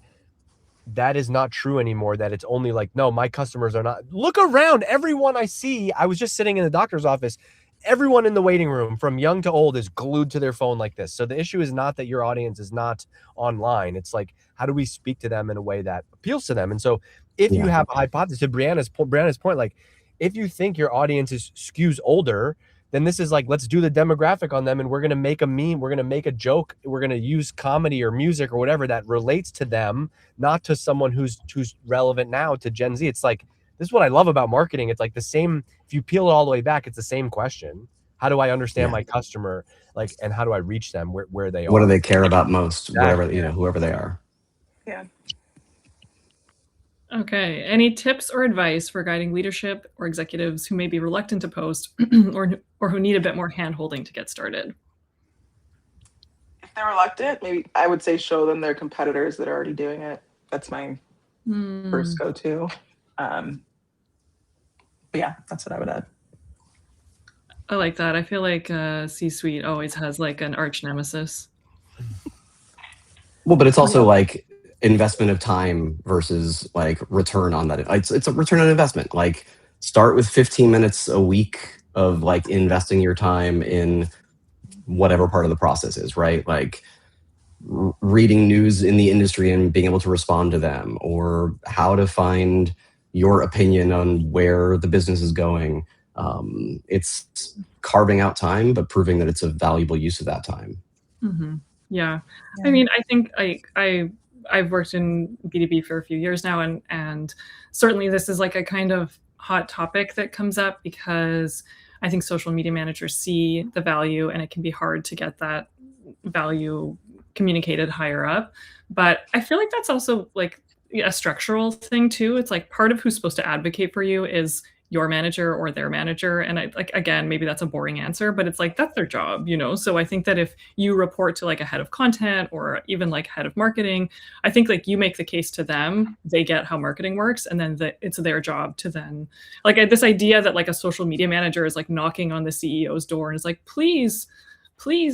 is not true anymore, that it's only like, no, my customers are not. Look around. Everyone I see, I was just sitting in the doctor's office. Everyone in the waiting room, from young to old, is glued to their phone like this. So the issue is not that your audience is not online. It's like, how do we speak to them in a way that appeals to them? And so if you have a hypothesis, to Brianna's point, like, if you think your audience skews older, then this is like, let's do the demographic on them, and we're going to make a meme, we're going to make a joke, we're going to use comedy or music or whatever that relates to them, not to someone who's relevant now to Gen Z. It's like, this is what I love about marketing. It's like the same, if you peel it all the way back, it's the same question. How do I understand my customer? Like, and how do I reach them where they are? What do they care about most? Exactly. Whoever they are. Yeah. Okay. Any tips or advice for guiding leadership or executives who may be reluctant to post or who need a bit more hand-holding to get started? If they're reluctant, maybe I would say show them their competitors that are already doing it. That's my first go-to. But yeah, that's what I would add. I like that. I feel like C-suite always has like an arch nemesis. Well, but it's also like investment of time versus like return on that. It's a return on investment. Like, start with 15 minutes a week of like investing your time in whatever part of the process is, right? Like reading news in the industry and being able to respond to them, or how to find your opinion on where the business is going. It's carving out time, but proving that it's a valuable use of that time. Yeah. I mean, I think I've worked in B2B for a few years now, and certainly this is like a kind of hot topic that comes up because I think social media managers see the value, and it can be hard to get that value communicated higher up. But I feel like that's also like a structural thing too. It's like part of who's supposed to advocate for you is your manager or their manager. And I like, again, maybe that's a boring answer, but it's like, that's their job, you know? So I think that if you report to like a head of content or even like head of marketing, I think like you make the case to them, they get how marketing works. And then it's their job to then like this idea that like a social media manager is like knocking on the CEO's door and is like, please,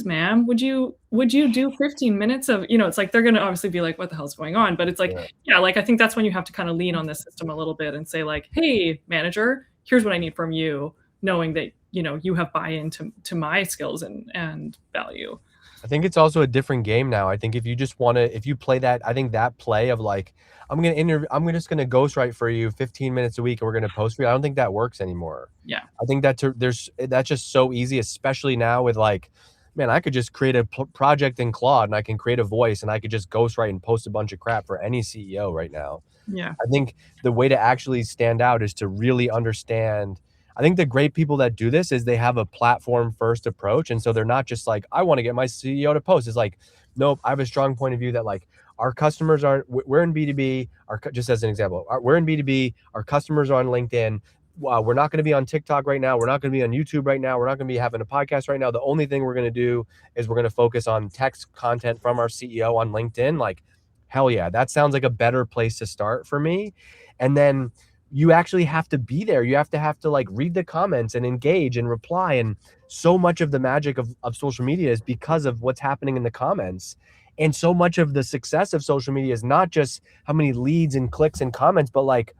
ma'am, would you do 15 minutes of, you know, it's like, they're going to obviously be like, what the hell's going on? But it's like, yeah, like, I think that's when you have to kind of lean on the system a little bit and say like, hey, manager, here's what I need from you, knowing that, you know, you have buy-in to my skills and value. I think it's also a different game now. I think if you just want to, if you play that, I think that play of like, I'm just going to ghostwrite for you 15 minutes a week and we're going to post for you. I don't think that works anymore. Yeah. I think that's just so easy, especially now with like, man, I could just create a project in Claude and I can create a voice and I could just ghostwrite and post a bunch of crap for any CEO right now. Yeah. I think the way to actually stand out is to really understand. I think the great people that do this is they have a platform first approach. And so they're not just like, I want to get my CEO to post. It's like, nope, I have a strong point of view that like our customers aren't, we're in B2B, just as an example, we're in B2B, our customers are on LinkedIn. We're not going to be on TikTok right now. We're not going to be on YouTube right now. We're not going to be having a podcast right now. The only thing we're going to do is we're going to focus on text content from our CEO on LinkedIn. Like, hell yeah, that sounds like a better place to start for me. And then you actually have to be there. You have to like read the comments and engage and reply. And so much of the magic of social media is because of what's happening in the comments. And so much of the success of social media is not just how many leads and clicks and comments, but like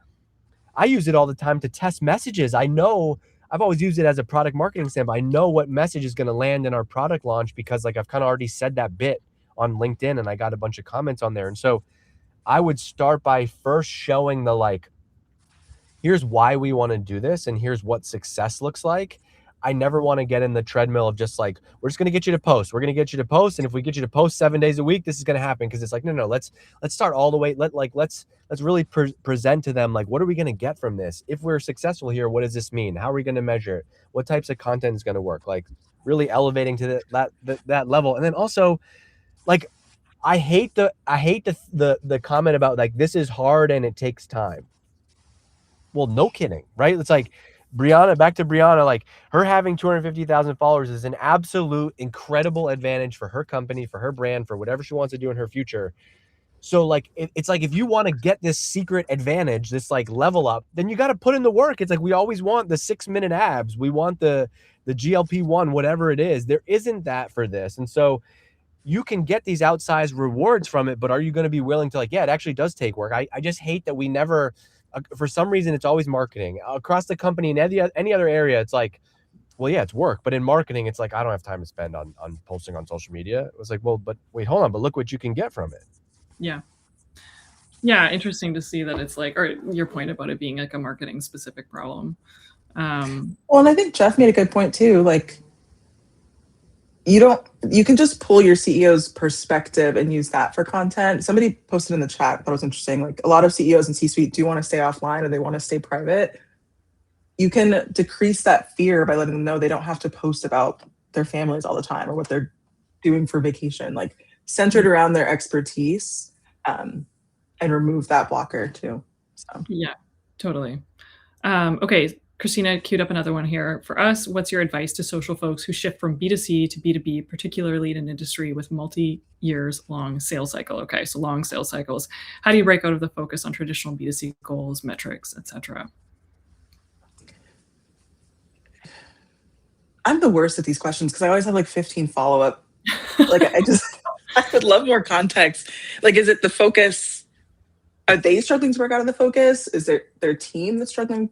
I use it all the time to test messages. I know I've always used it as a product marketing standpoint. I know what message is going to land in our product launch because like I've kind of already said that bit on LinkedIn and I got a bunch of comments on there. And so I would start by first showing the like, here's why we want to do this and here's what success looks like. I never want to get in the treadmill of just like, we're just going to get you to post. We're going to get you to post. And if we get you to post 7 days a week, this is going to happen. Cause it's like, no, let's start all the way. Let's really present to them. Like, what are we going to get from this? If we're successful here, what does this mean? How are we going to measure it? What types of content is going to work? Like really elevating to that level. And then also like, I hate the comment about like, this is hard and it takes time. Well, no kidding, right? It's like back to Brianna, like her having 250,000 followers is an absolute incredible advantage for her company, for her brand, for whatever she wants to do in her future. So like, it's like, if you want to get this secret advantage, this like level up, then you got to put in the work. It's like, we always want the 6-minute abs. We want the GLP-1, whatever it is. There isn't that for this. And so you can get these outsized rewards from it, but are you going to be willing to like, yeah, it actually does take work. I just hate that we never, for some reason, it's always marketing across the company in any other area. It's like, well, yeah, it's work, but in marketing, it's like, I don't have time to spend on posting on social media. It was like, well, but wait, hold on, but look what you can get from it. Yeah. Yeah. Interesting to see that it's like, or your point about it being like a marketing specific problem. Well, and I think Jeff made a good point too. Like, you can just pull your CEO's perspective and use that for content. Somebody posted in the chat that was interesting. Like a lot of CEOs and C-suite do want to stay offline or they want to stay private. You can decrease that fear by letting them know they don't have to post about their families all the time or what they're doing for vacation, like centered around their expertise, and remove that blocker too. So. Yeah, totally. Okay. Christina queued up another one here for us. What's your advice to social folks who shift from B2C to B2B, particularly in an industry with multi-years long sales cycle? Okay, so long sales cycles. How do you break out of the focus on traditional B2C goals, metrics, etc.? I'm the worst at these questions because I always have like 15 follow-up. Like I would love more context. Like, is it the focus? Are they struggling to break out of the focus? Is there their team that's struggling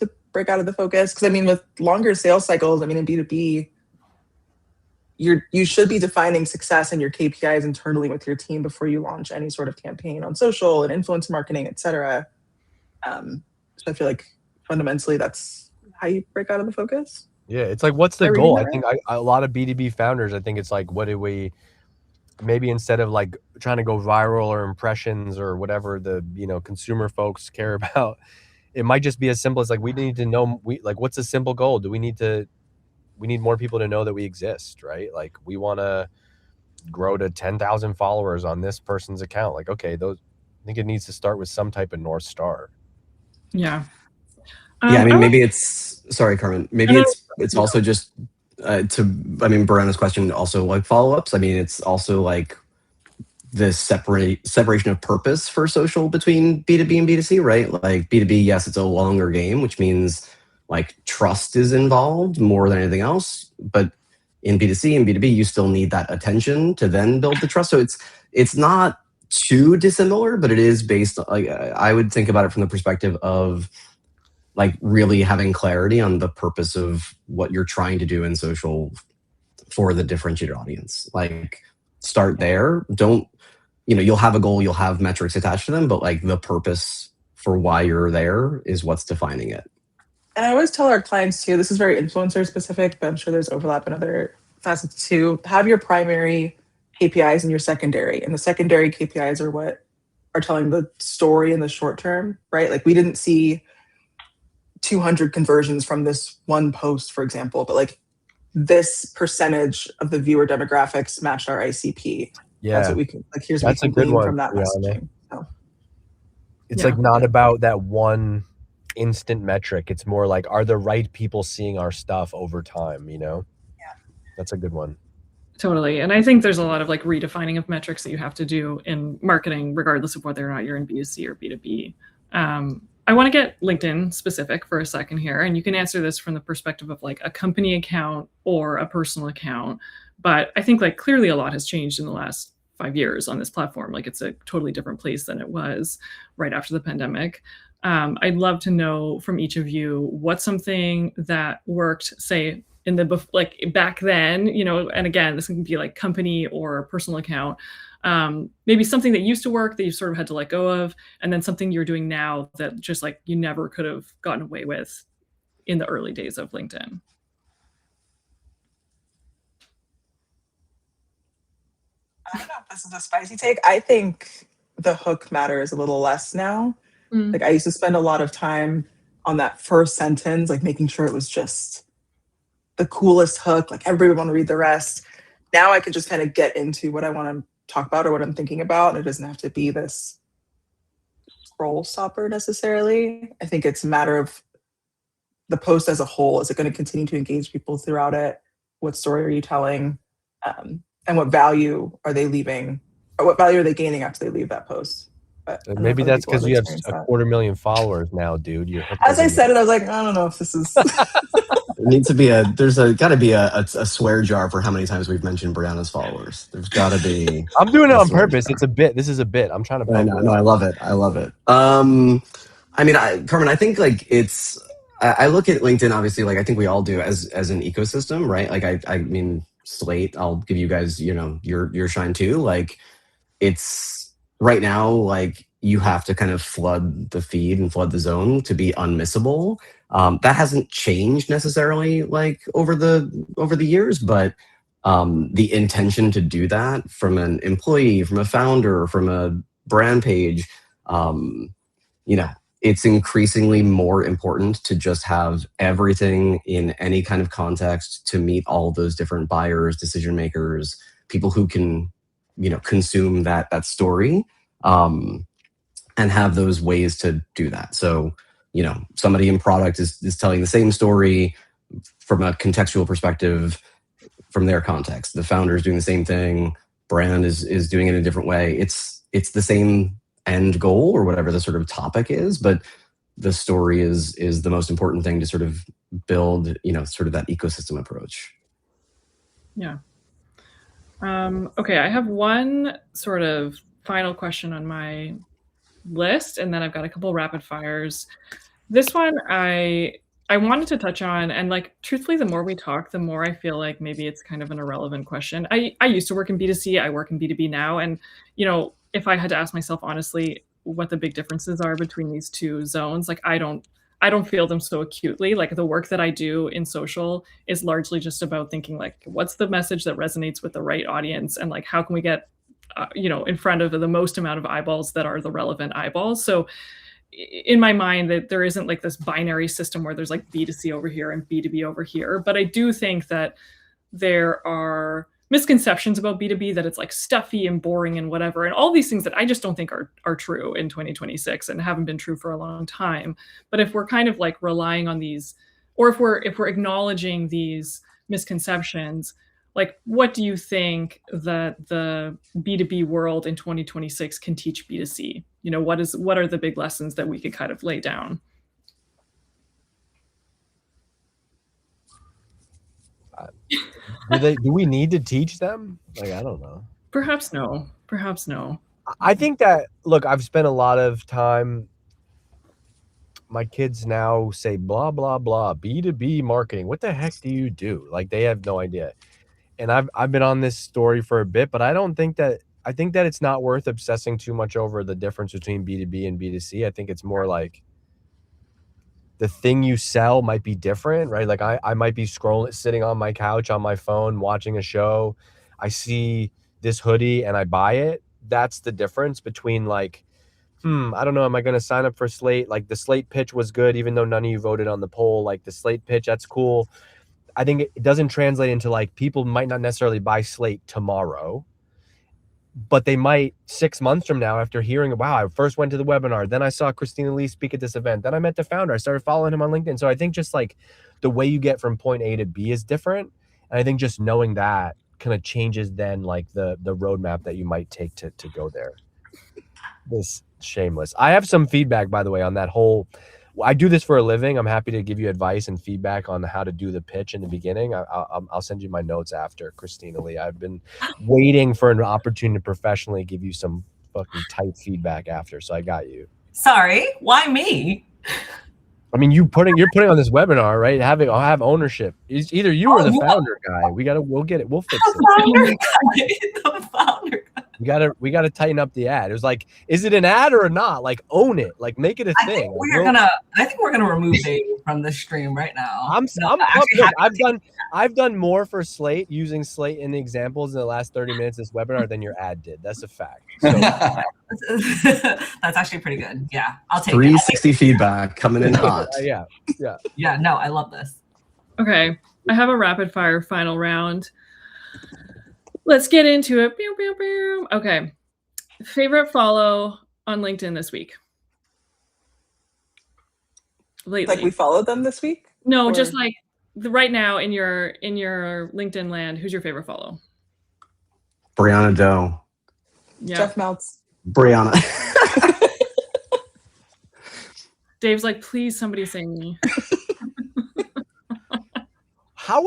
to break out of the focus? Because I mean, with longer sales cycles, I mean, in B2B, you should be defining success and your KPIs internally with your team before you launch any sort of campaign on social and influence marketing, et cetera. So I feel like fundamentally that's how you break out of the focus. Yeah, it's like, what's the goal? I think a lot of B2B founders, I think it's like, what do we, maybe instead of like trying to go viral or impressions or whatever the, consumer folks care about, it might just be as simple as like, we need to know, what's a simple goal? We need more people to know that we exist, right? Like we want to grow to 10,000 followers on this person's account. Like, okay, I think it needs to start with some type of North Star. Yeah. Yeah, I mean, maybe it's, sorry, Carmen, maybe it's also just Brianna's question also like follow-ups. I mean, it's also like the separation of purpose for social between B2B and B2C, right? Like B2B, yes, it's a longer game, which means like trust is involved more than anything else. But in B2C and B2B, you still need that attention to then build the trust. So it's not too dissimilar, but it is based, like I would think about it from the perspective of like really having clarity on the purpose of what you're trying to do in social for the differentiated audience. Like, start there. Don't, you'll have a goal, you'll have metrics attached to them, but like the purpose for why you're there is what's defining it. And I always tell our clients too, this is very influencer specific, but I'm sure there's overlap in other facets too. Have your primary KPIs and your secondary. And the secondary KPIs are what are telling the story in the short term, right? Like, we didn't see 200 conversions from this one post, for example, but like this percentage of the viewer demographics matched our ICP. Yeah. That's what we can, like, here's what we can glean from that messaging. So. It's like not about that one instant metric. It's more like, are the right people seeing our stuff over time, Yeah. That's a good one. Totally. And I think there's a lot of like redefining of metrics that you have to do in marketing, regardless of whether or not you're in B2C or B2B. I want to get LinkedIn specific for a second here, and you can answer this from the perspective of like a company account or a personal account. But I think like clearly a lot has changed in the last 5 years on this platform. Like, it's a totally different place than it was right after the pandemic. I'd love to know from each of you what's something that worked, say, in the like back then, and again, this can be like company or personal account. Maybe something that used to work that you sort of had to let go of, and then something you're doing now that just like you never could have gotten away with in the early days of LinkedIn. I don't know if this is a spicy take. I think the hook matters a little less now. Like, I used to spend a lot of time on that first sentence, like making sure it was just the coolest hook, like everybody would want to read the rest. Now I can just kind of get into what I want to talk about or what I'm thinking about. And it doesn't have to be this scroll stopper necessarily. I think it's a matter of the post as a whole. Is it going to continue to engage people throughout it? What story are you telling? And what value are they leaving? Or what value are they gaining after they leave that post? Maybe that's because you have 250,000 followers now, dude. As I said it, I was like, I don't know if this is... There needs to be got to be a swear jar for how many times we've mentioned Brianna's followers. There's got to be. I'm doing it on purpose. Jar. It's a bit. This is a bit. I'm trying to. I know. No, I love it. I love it. I mean, Carmen, I think like I look at LinkedIn, obviously, like I think we all do as an ecosystem, right? Like I mean, Slate, I'll give you guys, your shine too. Like, it's right now, like, you have to kind of flood the feed and flood the zone to be unmissable. That hasn't changed necessarily like over the years, but the intention to do that from an employee, from a founder, from a brand page, it's increasingly more important to just have everything in any kind of context to meet all those different buyers, decision makers, people who can, consume that story, and have those ways to do that. So, somebody in product is telling the same story from a contextual perspective from their context. The founder is doing the same thing. Brand is doing it in a different way. It's the same end goal or whatever the sort of topic is, but the story is the most important thing to sort of build, sort of that ecosystem approach. Yeah. Okay, I have one sort of final question on my list, and then I've got a couple rapid fires. This one I wanted to touch on, and like truthfully, the more we talk, the more I feel like maybe it's kind of an irrelevant question. I used to work in B2C, I work in B2B now, and if I had to ask myself honestly what the big differences are between these two zones, like I don't feel them so acutely. Like, the work that I do in social is largely just about thinking like, what's the message that resonates with the right audience, and like how can we get in front of the most amount of eyeballs that are the relevant eyeballs. So in my mind, that there isn't like this binary system where there's like B2C over here and B2B over here. But I do think that there are misconceptions about B2B, that it's like stuffy and boring and whatever, and all these things that I just don't think are true in 2026 and haven't been true for a long time. But if we're kind of like relying on these, or if we're acknowledging these misconceptions, like, what do you think that the B2B world in 2026 can teach B2C? What are the big lessons that we could kind of lay down? Do we need to teach them? Like, I don't know. Perhaps no. I think that, look, I've spent a lot of time. My kids now say blah, blah, blah, B2B marketing. What the heck do you do? Like, they have no idea. and I've been on this story for a bit, but I think that it's not worth obsessing too much over the difference between B2B and B2C. I think it's more like the thing you sell might be different, right? Like I might be sitting on my couch on my phone watching a show. I see this hoodie and I buy it. That's the difference between like, I don't know, am I going to sign up for Slate? Like the Slate pitch was good, even though none of you voted on the poll. Like the Slate pitch, that's cool. I think it doesn't translate into like people might not necessarily buy Slate tomorrow, but they might 6 months from now after hearing, wow, I first went to the webinar, then I saw Christina Lee speak at this event, then I met the founder, I started following him on LinkedIn. So I think just like the way you get from point A to B is different. And I think just knowing that kind of changes then like the roadmap that you might take to go there. This shameless. I have some feedback, by the way, on that whole, I do this for a living. I'm happy to give you advice and feedback on how to do the pitch in the beginning. I'll send you my notes after, Christina Lee. I've been waiting for an opportunity to professionally give you some fucking tight feedback after, so I got you. Sorry, why me? I mean, you're putting on this webinar, right? I'll have ownership. It's either you or the founder guy. We'll get it. We'll fix it. The founder guy. We gotta tighten up the ad. It was like, is it an ad or not? Like, own it. Like, make it a thing. I think we're gonna remove Dave from the stream right now. I've done more for Slate using Slate in the examples in the last 30 minutes of this webinar than your ad did. That's a fact. So, that's actually pretty good. Yeah, I'll take 360 feedback coming in hot. Yeah. No, I love this. Okay, I have a rapid fire final round. Let's get into it. Okay, favorite follow on LinkedIn this week? Lately. Like we followed them this week? No, just like right now in your LinkedIn land. Who's your favorite follow? Brianna Doe. Yeah. Jeff Meltz. Brianna. Dave's like, please, somebody say me. How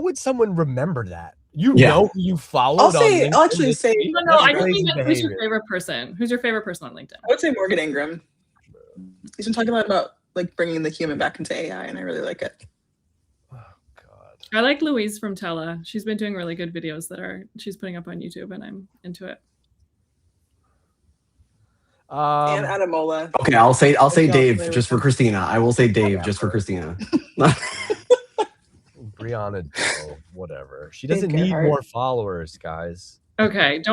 would someone remember that? You know who you followed. I'll actually say. No, I don't mean that. Who's your favorite person? Who's your favorite person on LinkedIn? I would say Morgan Ingram. He's been talking a lot about like bringing the human back into AI, and I really like it. Oh God. I like Louise from Tella. She's been doing really good videos she's putting up on YouTube, and I'm into it. And Adamola. Okay, I'll say Dave just for Christina. I will say Dave just for Christina. Brianna Doe, whatever. She doesn't need more followers, guys. Okay,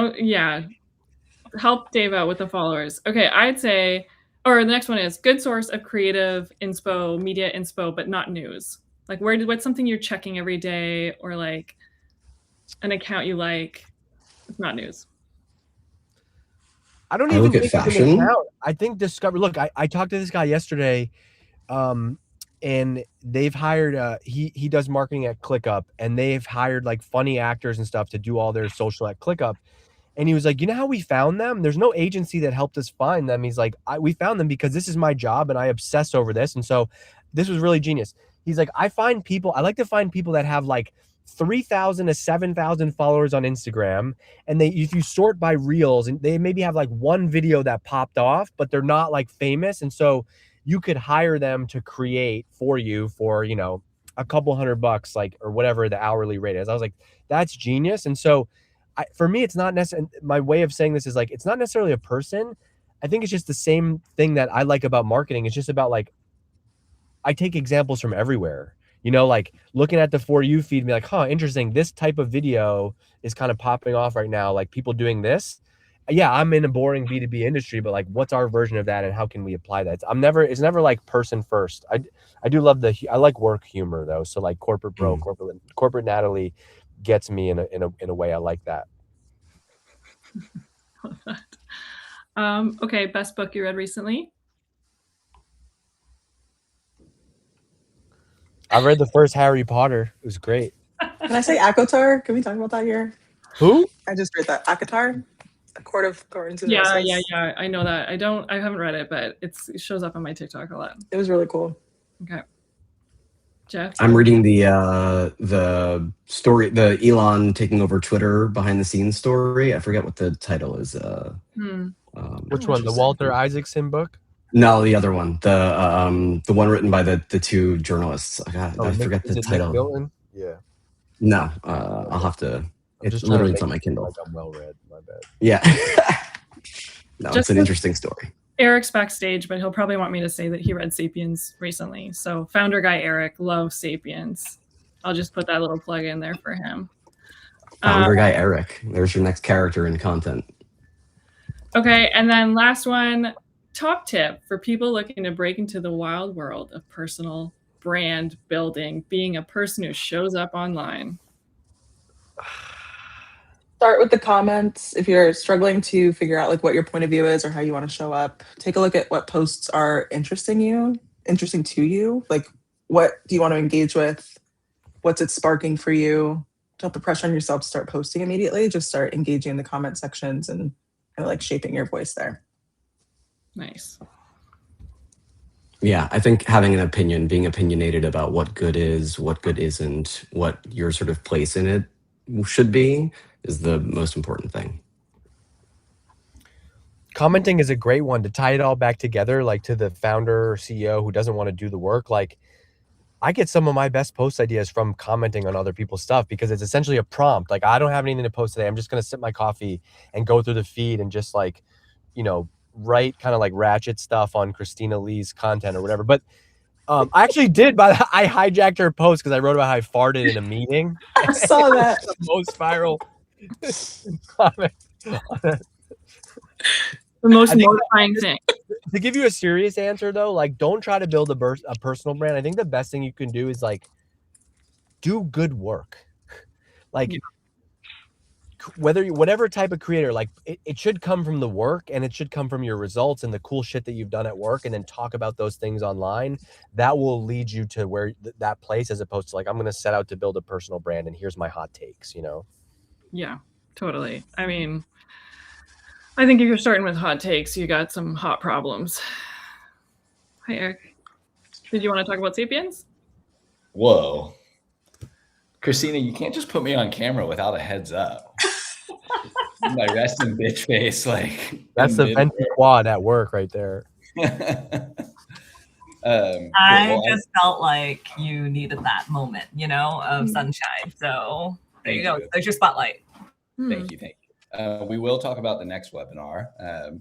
help Dave out with the followers. Okay, I'd say, or the next one is good source of creative inspo, media inspo, but not news. Like what's something you're checking every day, or like an account you like. It's not news. I don't even think fashion. I think Discovery. Look, I talked to this guy yesterday, and they've hired. He does marketing at ClickUp, and they've hired like funny actors and stuff to do all their social at ClickUp. And he was like, you know how we found them? There's no agency that helped us find them. He's like, we found them because this is my job, and I obsess over this. And so, this was really genius. He's like, I like to find people that have like 3,000 to 7,000 followers on Instagram, and if you sort by reels, and they maybe have like one video that popped off, but they're not like famous, and so you could hire them to create for you for a couple $100, like, or whatever the hourly rate is. I was like, that's genius. And so for me, it's not necessarily, my way of saying this is like, it's not necessarily a person. I think it's just the same thing that I like about marketing. It's just about like, I take examples from everywhere. Like looking at the For You feed, and be like, interesting. This type of video is kind of popping off right now. Like people doing this. Yeah, I'm in a boring B2B industry, but like, what's our version of that, and how can we apply that? It's never like person first. I do love I like work humor though. So like corporate bro, corporate Natalie gets me in a way I like that. Love that. Okay, best book you read recently? I read the first Harry Potter. It was great. Can I say ACOTAR? Can we talk about that here? Who? I just read that. ACOTAR? A Court of Thorns and Yeah. Roses. I know that. I haven't read it, but it shows up on my TikTok a lot. It was really cool. Okay. Jeff? I'm reading the story, the Elon taking over Twitter behind the scenes story. I forget what the title is. Which one? The Walter Isaacson book? No, the other one. The one written by the two journalists. I forget the title. Nick Bilton? Yeah. No, I'll have to. I'm It's just trying to literally make on my it Kindle. like I'm well read. My bad. Yeah. No, Just it's an with- interesting story. Eric's backstage, but he'll probably want me to say that he read *Sapiens* recently. So founder guy Eric loves *Sapiens*. I'll just put that little plug in there for him. Founder guy Eric. There's your next character in content. Okay, and then last one, top tip for people looking to break into the wild world of personal brand building, being a person who shows up online. Start with the comments. If you're struggling to figure out like what your point of view is or how you want to show up, take a look at what posts are interesting to you. Like, what do you want to engage with? What's it sparking for you? Don't put pressure on yourself to start posting immediately. Just start engaging in the comment sections and kind of like shaping your voice there. Nice. Yeah, I think having an opinion, being opinionated about what good is, what good isn't, what your sort of place in it should be, is the most important thing. Commenting is a great one to tie it all back together, like to the founder or CEO who doesn't want to do the work. Like, I get some of my best post ideas from commenting on other people's stuff because it's essentially a prompt. Like, I don't have anything to post today. I'm just going to sip my coffee and go through the feed and just like, you know, write kind of like ratchet stuff on Christina Lee's content or whatever. But I actually did, but I hijacked her post because I wrote about how I farted in a meeting. I saw that. The most viral comment. The most I think mortifying thing. To give you a serious answer though, like don't try to build a personal brand. I think the best thing you can do is like do good work. Like whatever type of creator, like it should come from the work and it should come from your results and the cool shit that you've done at work, and then talk about those things online. That will lead you to where that place, as opposed to like, I'm going to set out to build a personal brand and here's my hot takes, you know? Yeah, totally. I mean, I think if you're starting with hot takes, you got some hot problems. Hi, Eric. Did you want to talk about *Sapiens*? Whoa. Christina, you can't just put me on camera without a heads up. My resting bitch face, like that's the venti quad at work right there. I just felt like you needed that moment, you know, of sunshine. So there you go. There's your spotlight. Thank you. We will talk about the next webinar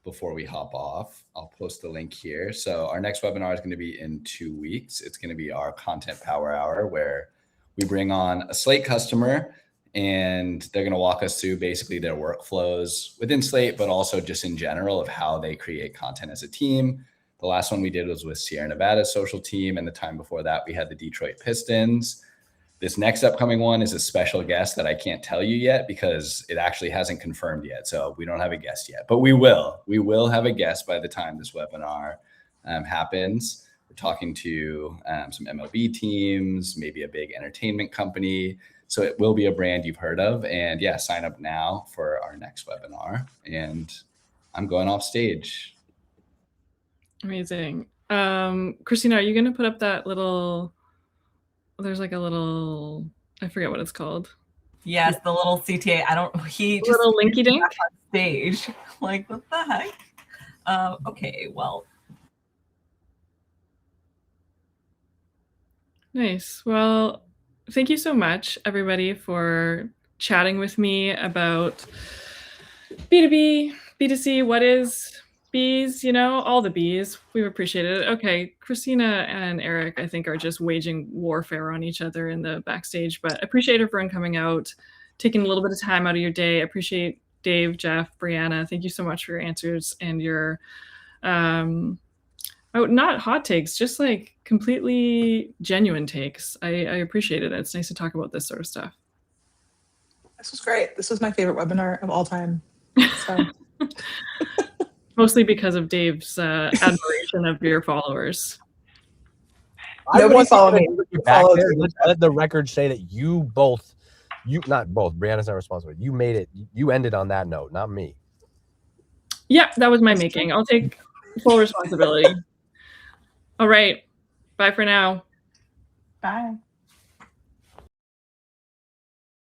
before we hop off. I'll post the link here. So our next webinar is going to be in 2 weeks. It's going to be our Content Power Hour, where we bring on a Slate customer and they're going to walk us through basically their workflows within Slate, but also just in general of how they create content as a team. The last one we did was with Sierra Nevada's social team, and the time before that we had the Detroit Pistons. This next upcoming one is a special guest that I can't tell you yet because it actually hasn't confirmed yet. So we don't have a guest yet, but we will have a guest by the time this webinar happens. We're talking to some MLB teams, maybe a big entertainment company. So it will be a brand you've heard of. And yeah, sign up now for our next webinar. And I'm going off stage. Amazing. Christina, are you going to put up that little, there's like a little, I forget what it's called. Yes, the little CTA. He just little linky dink on stage. Like, what the heck? Okay, well. Nice. Well, thank you so much, everybody, for chatting with me about B2B, B2C, what is bees, you know, all the bees. We've appreciated it. Okay, Christina and Eric, I think, are just waging warfare on each other in the backstage, but appreciate everyone coming out, taking a little bit of time out of your day. Appreciate Dave, Jeff, Brianna. Thank you so much for your answers and your not hot takes, just like completely genuine takes. I appreciate it. It's nice to talk about this sort of stuff. This was great. This was my favorite webinar of all time. So. Mostly because of Dave's admiration of your followers. Nobody follow me. Let the record say that not both, Brianna's not responsible. You made it. You ended on that note, not me. Yeah, that was my making. I'll take full responsibility. All right. Bye for now. Bye.